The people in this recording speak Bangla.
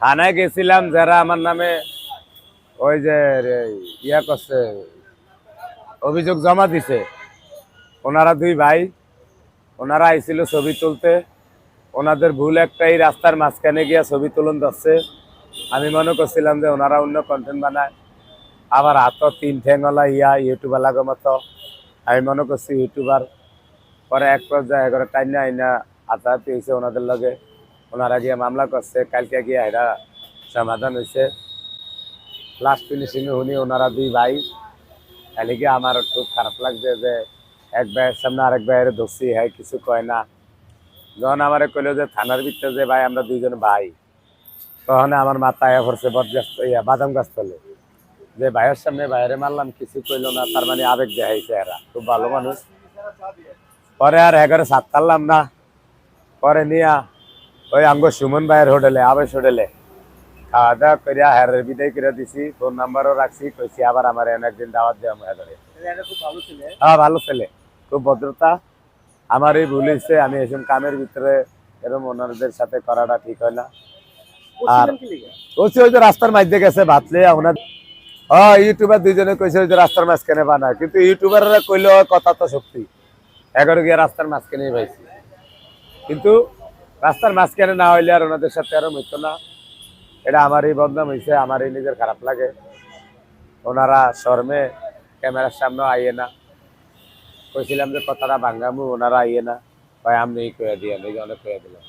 থানায় গেছিলাম, যারা আমার নামে ওই যে ইয়া করছে, অভিযোগ জমা দিছে, ওনারা দুই ভাই। ওনারা আইছিল ছবি তুলতে। ওনাদের ভুল একটাই, রাস্তার মাঝখানে গিয়া ছবি তুলন যাচ্ছে। আমি মনে করছিলাম যে ওনারা অন্য কন্টেন্ট বানায়। আবার হাত তিন ঠ্যাংওয়ালা ইউটিউবার লাগো মতো। আমি মনে করছি ইউটিউবার। পরে এক পর্যায়ে করে টাইনা আইনা হাতাহাতি হয়েছে ওনাদের লগে। ওনারা গিয়ে মামলা করছে, কালকে গিয়ে এরা সমাধান হয়েছে। লাস্ট ফিনিশিং উনি ওনারা দুই ভাই। এদিকে আমার খুব খারাপ লাগছে যে এক ভাইয়ের সামনে আরেক ভাইয়ের ধরছি, হ্যাঁ কিছু কয় না। যখন আমার কইলো যে থানার ভিতরে যে ভাই আমরা দুইজন ভাই, তখন আমার মাথায় পড়ছে বট গাছ, বাদাম গাছ তলে। যে ভাইয়ের সামনে বাইরে মারলাম, কিছু কইলো না, তার মানে আবেগ দেখাইছে। এরা খুব ভালো মানুষ। পরে আর এগারে সাত পারলাম না। পরে নিয়া ওই আঙ্গ সুমন ভাইয়ের হোটেলে, আবেশ হোটেলে খাওয়া দাওয়া করিয়া হ্যারের বিদায় করে দিছি। ফোন নাম্বারও রাখছি, কইছি আবার আমার এনে একদিন দাওয়াত দেওয়া হ্যাঁ। হ্যাঁ, ভালো ছেলে, খুব ভদ্রতা। আমারই ভুল হয়েছে, আমি এসব কামের ভিতরে এরকম ওনাদের সাথে করাটা ঠিক হয় না। আর বলছি ওই যে রাস্তার মাঝে গেছে ভাতলে ওনার ইউটিউবার দুইজনে কইছে ওই যে রাস্তার মাঝখানে বানায়, কিন্তু ইউটিউবাররা কইলে কথা তো সত্যি। এগারো গিয়ে রাস্তার মাঝখানেই পাইছি, কিন্তু রাস্তার মাঝখানে না হইলে আর ওনাদের সাথে আরো হইতো না। এটা আমারই বদনাম হয়েছে, আমারই নিজের খারাপ লাগে। ওনারা শর্মে ক্যামেরার সামনে আইয়ে না। কইছিলাম যে কথাটা ভাঙ্গামু, ওনারা আইয়ে না। ভাই আমি কয়ে দিয়ে অনেক কয়ে দিলাম।